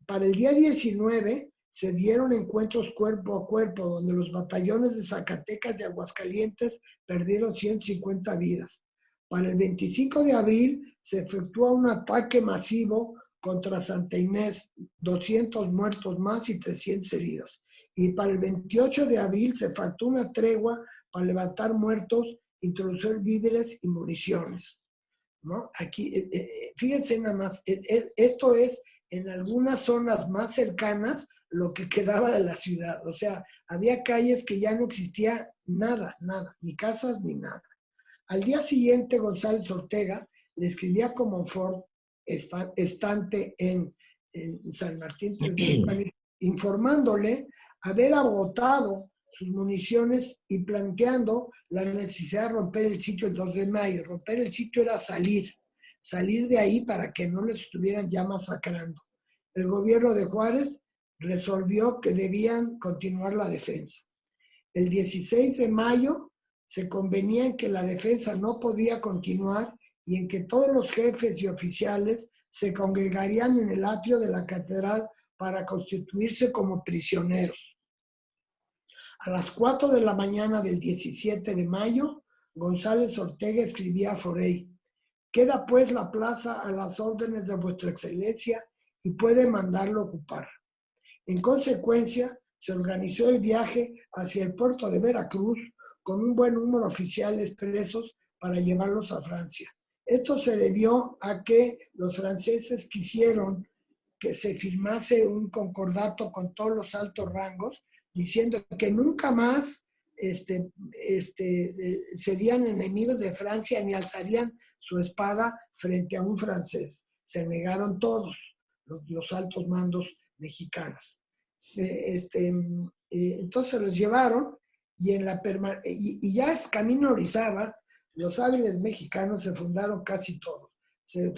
Para el día 19 se dieron encuentros cuerpo a cuerpo, donde los batallones de Zacatecas y Aguascalientes perdieron 150 vidas. Para el 25 de abril se efectuó un ataque masivo contra Santa Inés, 200 muertos más y 300 heridos. Y para el 28 de abril se faltó una tregua para levantar muertos, introducir víveres y municiones, ¿no? Aquí, fíjense nada más, esto es en algunas zonas más cercanas lo que quedaba de la ciudad. O sea, había calles que ya no existía nada, ni casas ni nada. Al día siguiente, González Ortega le escribía como Monfort, estante en San Martín, informándole haber agotado sus municiones y planteando la necesidad de romper el sitio el 2 de mayo. Romper el sitio era salir de ahí para que no les estuvieran ya masacrando. El gobierno de Juárez resolvió que debían continuar la defensa. El 16 de mayo se convenía en que la defensa no podía continuar y en que todos los jefes y oficiales se congregarían en el atrio de la catedral para constituirse como prisioneros. A las 4 de la mañana del 17 de mayo, González Ortega escribía a Forey: queda pues la plaza a las órdenes de vuestra excelencia y puede mandarlo ocupar. En consecuencia, se organizó el viaje hacia el puerto de Veracruz con un buen número de oficiales presos para llevarlos a Francia. Esto se debió a que los franceses quisieron que se firmase un concordato con todos los altos rangos, diciendo que nunca más serían enemigos de Francia ni alzarían su espada frente a un francés. Se negaron todos los altos mandos mexicanos. Entonces los llevaron y ya es camino a Orizaba, los hábiles mexicanos se fundaron casi todos. Se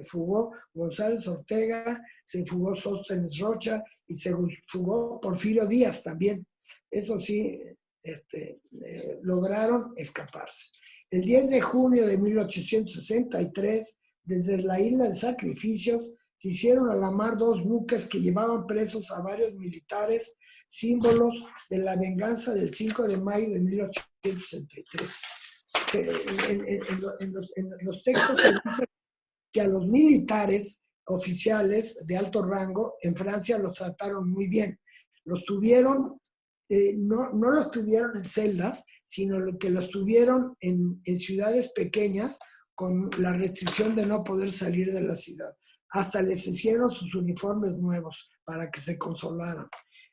fugó González Ortega, se fugó Sóstenes Rocha y se fugó Porfirio Díaz también. Eso sí, lograron escaparse. El 10 de junio de 1863, desde la isla de Sacrificios, se hicieron a la mar 2 buques que llevaban presos a varios militares, símbolos de la venganza del 5 de mayo de 1863. En los textos se dice que a los militares oficiales de alto rango en Francia los trataron muy bien. Los tuvieron, no los tuvieron en celdas, sino que los tuvieron en ciudades pequeñas con la restricción de no poder salir de la ciudad. Hasta les hicieron sus uniformes nuevos para que se consolaran.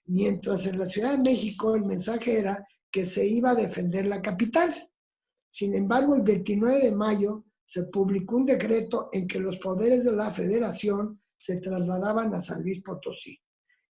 Mientras en la Ciudad de México el mensaje era que se iba a defender la capital. Sin embargo, el 29 de mayo se publicó un decreto en que los poderes de la Federación se trasladaban a San Luis Potosí.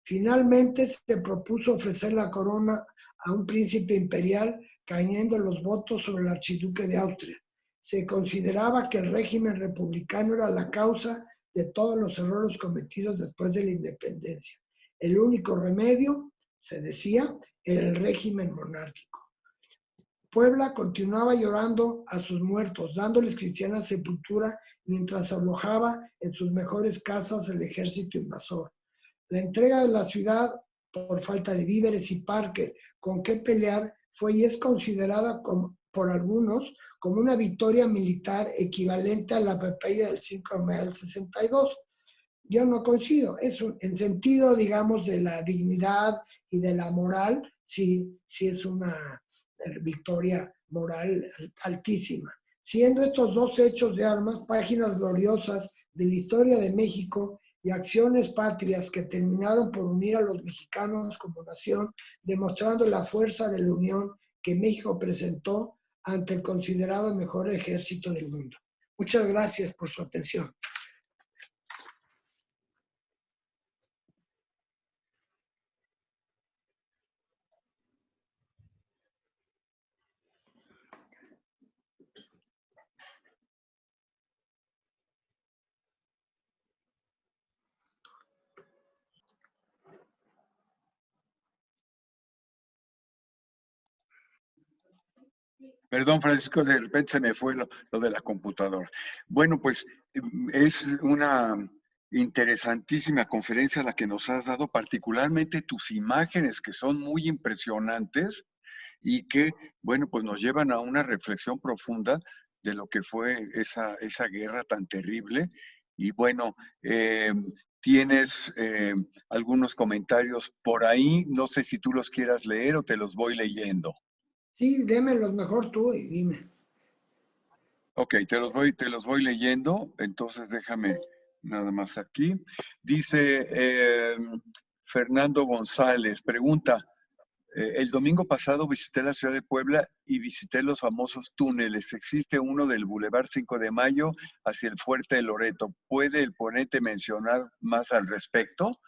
Finalmente se propuso ofrecer la corona a un príncipe imperial cayendo los votos sobre el archiduque de Austria. Se consideraba que el régimen republicano era la causa de todos los errores cometidos después de la independencia. El único remedio, se decía, era el régimen monárquico. Puebla continuaba llorando a sus muertos, dándoles cristiana sepultura mientras alojaba en sus mejores casas el ejército invasor. La entrega de la ciudad por falta de víveres y parque con qué pelear fue y es considerada por algunos como una victoria militar equivalente a la Pompeya del 5 de mayo del 62. yo no coincido. En sentido, digamos, de la dignidad y de la moral, sí, sí es una victoria moral altísima. Siendo estos dos hechos de armas páginas gloriosas de la historia de México y acciones patrias que terminaron por unir a los mexicanos como nación, demostrando la fuerza de la unión que México presentó ante el considerado mejor ejército del mundo. Muchas gracias por su atención. Perdón, Francisco, de repente se me fue lo de la computadora. Bueno, pues es una interesantísima conferencia la que nos has dado, particularmente tus imágenes que son muy impresionantes y que, bueno, pues nos llevan a una reflexión profunda de lo que fue esa guerra tan terrible. Y bueno, tienes algunos comentarios por ahí, no sé si tú los quieras leer o te los voy leyendo. Sí, démelos mejor tú y dime. Ok, te los voy leyendo, entonces déjame nada más aquí. Dice Fernando González, pregunta, el domingo pasado visité la ciudad de Puebla y visité los famosos túneles. Existe uno del Boulevard 5 de Mayo hacia el Fuerte de Loreto. ¿Puede el ponente mencionar más al respecto?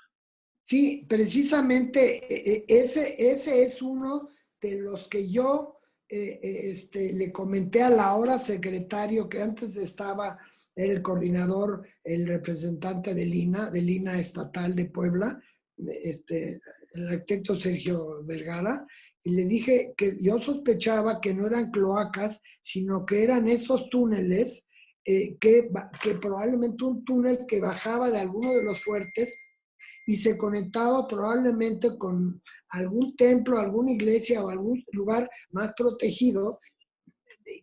Sí, precisamente ese es uno de los que yo le comenté a la hora secretario que antes estaba, era el coordinador, el representante del INA estatal de Puebla, el arquitecto Sergio Vergara, y le dije que yo sospechaba que no eran cloacas, sino que eran esos túneles, que probablemente un túnel que bajaba de alguno de los fuertes y se conectaba probablemente con algún templo, alguna iglesia o algún lugar más protegido,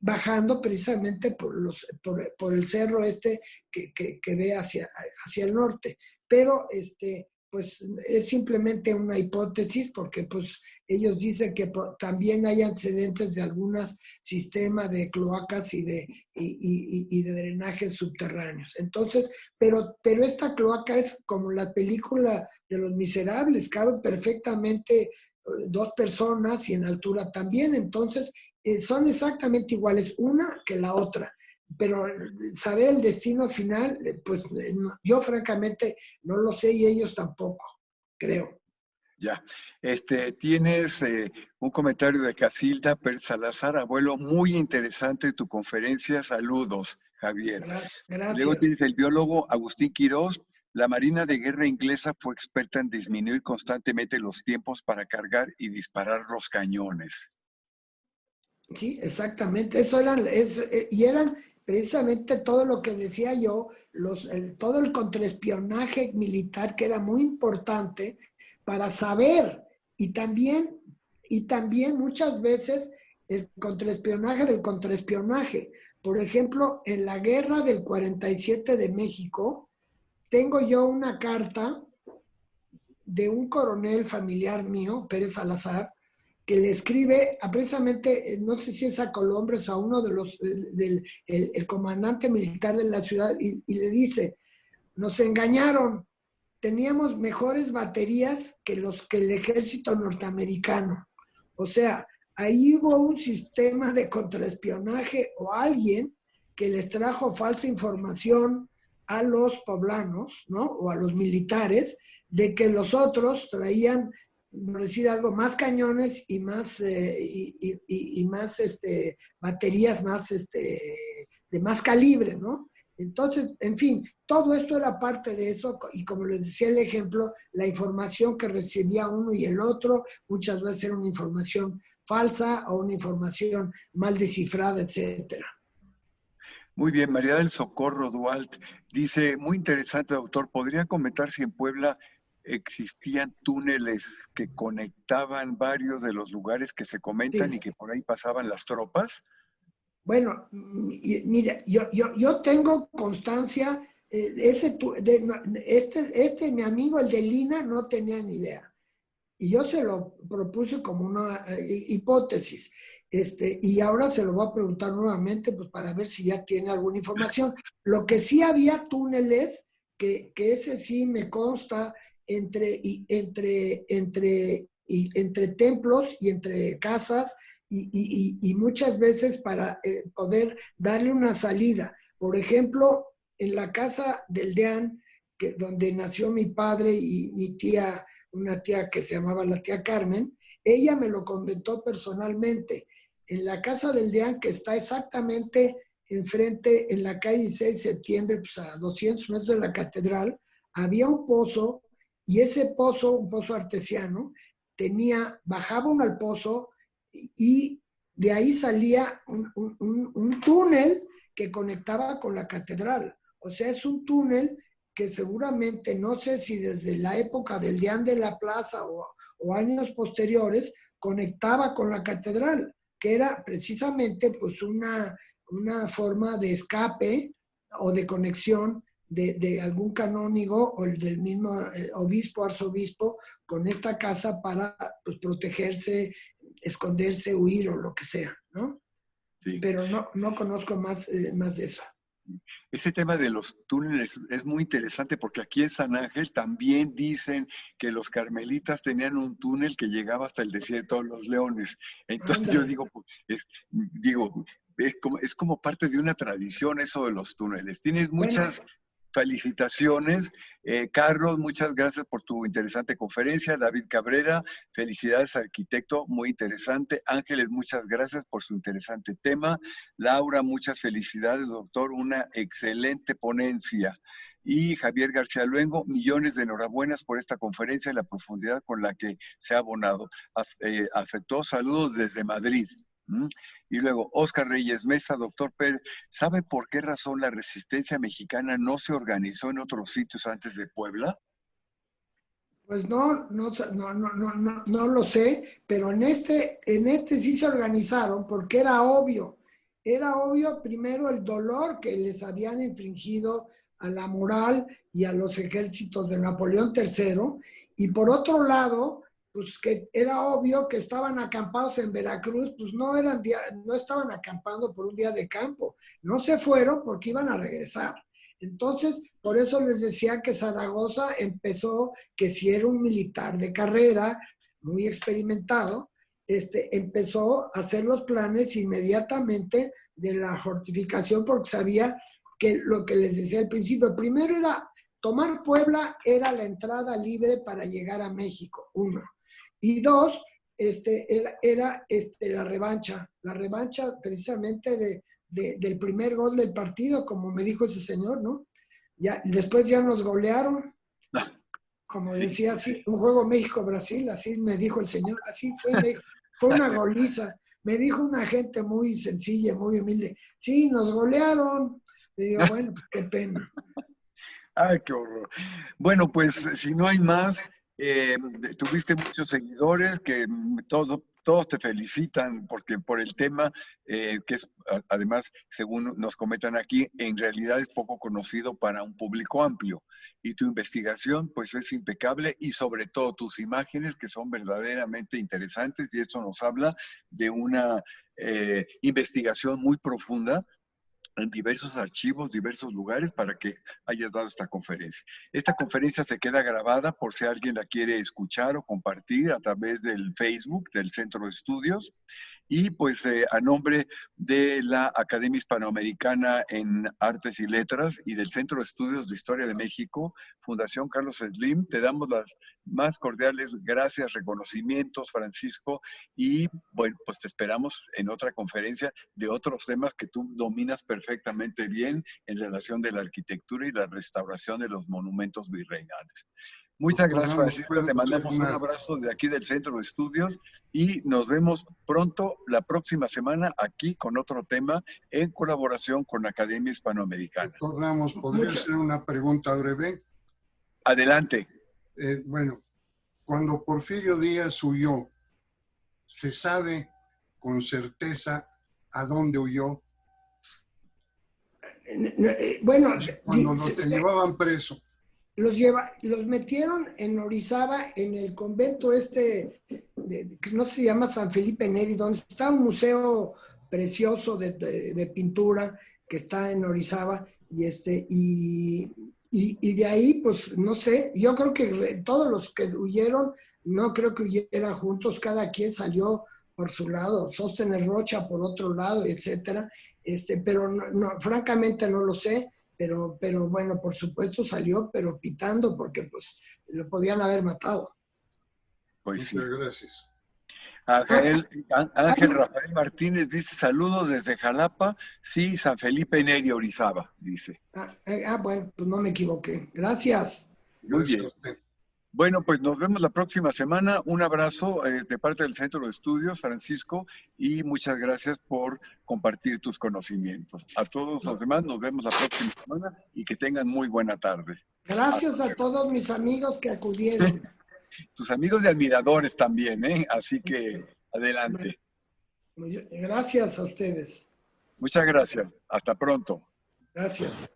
bajando precisamente por el cerro que ve hacia el norte. Pero pues es simplemente una hipótesis porque pues ellos dicen que también hay antecedentes de algunos sistemas de cloacas y de drenajes subterráneos. Entonces, pero esta cloaca es como la película de Los Miserables, cabe perfectamente dos personas y en altura también. Entonces, son exactamente iguales una que la otra, pero saber el destino final, pues yo francamente no lo sé y ellos tampoco, creo. Ya. Tienes un comentario de Casilda Per Salazar, abuelo, muy interesante tu conferencia. Saludos, Javier. Y luego Gracias. tienes el biólogo Agustín Quirós. La Marina de Guerra inglesa fue experta en disminuir constantemente los tiempos para cargar y disparar los cañones. Sí, exactamente. Y eran precisamente todo lo que decía yo, todo el contraespionaje militar que era muy importante para saber y también, y también muchas veces el contraespionaje del contraespionaje. Por ejemplo, en la guerra del 47 de México, tengo yo una carta de un coronel familiar mío, Pérez Salazar, que le escribe precisamente, no sé si es a Colombres o a uno de los, el comandante militar de la ciudad, y le dice, nos engañaron, teníamos mejores baterías que el ejército norteamericano. O sea, ahí hubo un sistema de contraespionaje o alguien que les trajo falsa información a los poblanos, ¿no? O a los militares, de que los otros traían, por decir algo, más cañones y más, y más baterías más, de más calibre, ¿no? Entonces, en fin, todo esto era parte de eso y como les decía el ejemplo, la información que recibía uno y el otro muchas veces era una información falsa o una información mal descifrada, etcétera. Muy bien, María del Socorro Dualt dice, muy interesante, doctor, ¿podría comentar si en Puebla existían túneles que conectaban varios de los lugares que se comentan y Sí. que por ahí pasaban las tropas? Bueno, mira, yo tengo constancia Mi amigo, el de Lina, no tenía ni idea. Y yo se lo propuse como una hipótesis. Y ahora se lo voy a preguntar nuevamente pues, para ver si ya tiene alguna información. Lo que sí había túneles, que ese sí me consta, entre templos y entre casas, y muchas veces para poder darle una salida. Por ejemplo, en la casa del Deán, donde nació mi padre y mi tía, una tía que se llamaba la tía Carmen, ella me lo comentó personalmente. En la casa del Deán, que está exactamente enfrente, en la calle 6 de septiembre, pues a 200 metros de la catedral, había un pozo, y ese pozo, un pozo artesiano, bajaba uno al pozo y de ahí salía un túnel que conectaba con la catedral. O sea, es un túnel que seguramente, no sé si desde la época del Deán de la Plaza o años posteriores, conectaba con la catedral, que era precisamente pues una forma de escape o de conexión de algún canónigo o del mismo obispo, arzobispo, con esta casa para pues, protegerse, esconderse, huir o lo que sea, ¿no? Sí. Pero no conozco más de eso. Ese tema de los túneles es muy interesante porque aquí en San Ángel también dicen que los carmelitas tenían un túnel que llegaba hasta el desierto de los Leones. Entonces yo Ándale. digo, es como parte de una tradición eso de los túneles. Tienes Bueno, muchas felicitaciones. Carlos, muchas gracias por tu interesante conferencia. David Cabrera, felicidades, arquitecto, muy interesante. Ángeles, muchas gracias por su interesante tema. Laura, muchas felicidades, doctor, una excelente ponencia. Y Javier García Luengo, millones de enhorabuenas por esta conferencia y la profundidad con la que se ha abonado. Afectuosos saludos desde Madrid. Y luego, Oscar Reyes Mesa, doctor Pérez, ¿sabe por qué razón la resistencia mexicana no se organizó en otros sitios antes de Puebla? pues no lo sé, pero en este sí se organizaron porque era obvio. Era obvio primero el dolor que les habían infligido a la moral y a los ejércitos de Napoleón III, y por otro lado, pues que era obvio que estaban acampados en Veracruz, pues no estaban acampando por un día de campo, no se fueron porque iban a regresar. Entonces, por eso les decía que Zaragoza empezó, que si era un militar de carrera, muy experimentado, empezó a hacer los planes inmediatamente de la fortificación porque sabía que lo que les decía al principio, primero era tomar Puebla, era la entrada libre para llegar a México, uno. Y dos, era la revancha precisamente del primer gol del partido, como me dijo ese señor, ¿no? Después ya nos golearon, como Sí. decía así, un juego México-Brasil, así me dijo el señor, así fue, me dijo, fue una goliza. Me dijo una gente muy sencilla, muy humilde, sí, nos golearon. Le digo, bueno, pues qué pena. Ay, qué horror. Bueno, pues si no hay más, eh, tuviste muchos seguidores que todos te felicitan porque por el tema que es, además, según nos comentan aquí, en realidad es poco conocido para un público amplio. Y tu investigación, pues es impecable y sobre todo tus imágenes que son verdaderamente interesantes y esto nos habla de una investigación muy profunda en diversos archivos, diversos lugares para que hayas dado esta conferencia. Esta conferencia se queda grabada por si alguien la quiere escuchar o compartir a través del Facebook del Centro de Estudios. Y pues a nombre de la Academia Hispanoamericana en Artes y Letras y del Centro de Estudios de Historia de México, Fundación Carlos Slim, te damos las más cordiales gracias, reconocimientos, Francisco, y bueno, pues te esperamos en otra conferencia de otros temas que tú dominas perfectamente bien en relación de la arquitectura y la restauración de los monumentos virreinales. Muchas Doctor gracias, Ramos, Francisco. ¿puedo Te hacer mandamos un abrazo de aquí del Centro de Estudios y nos vemos pronto la próxima semana aquí con otro tema en colaboración con la Academia Hispanoamericana. Doctor Ramos, ¿podría Muchas, hacer una pregunta breve? Adelante. Bueno, cuando Porfirio Díaz huyó, ¿se sabe con certeza a dónde huyó? Bueno, Cuando te llevaban preso. los metieron en Orizaba, en el convento que no se llama San Felipe Neri, donde está un museo precioso de pintura que está en Orizaba, y de ahí, pues, no sé, yo creo que todos los que huyeron, no creo que huyeran juntos, cada quien salió por su lado, Sóstenes Rocha por otro lado, etcétera, pero francamente no lo sé. Pero bueno, por supuesto salió, pero pitando, porque pues lo podían haber matado. Pues sí. Muchas gracias. Ángel Rafael Martínez dice, saludos desde Jalapa, sí, San Felipe Neri, Orizaba, dice. Bueno, pues no me equivoqué. Gracias. Muy bien. Bueno, pues nos vemos la próxima semana. Un abrazo de parte del Centro de Estudios, Francisco, y muchas gracias por compartir tus conocimientos. A todos los demás nos vemos la próxima semana y que tengan muy buena tarde. Gracias a todos mis amigos que acudieron. Tus amigos y admiradores también, ¿eh? Así que adelante. Gracias a ustedes. Muchas gracias. Hasta pronto. Gracias.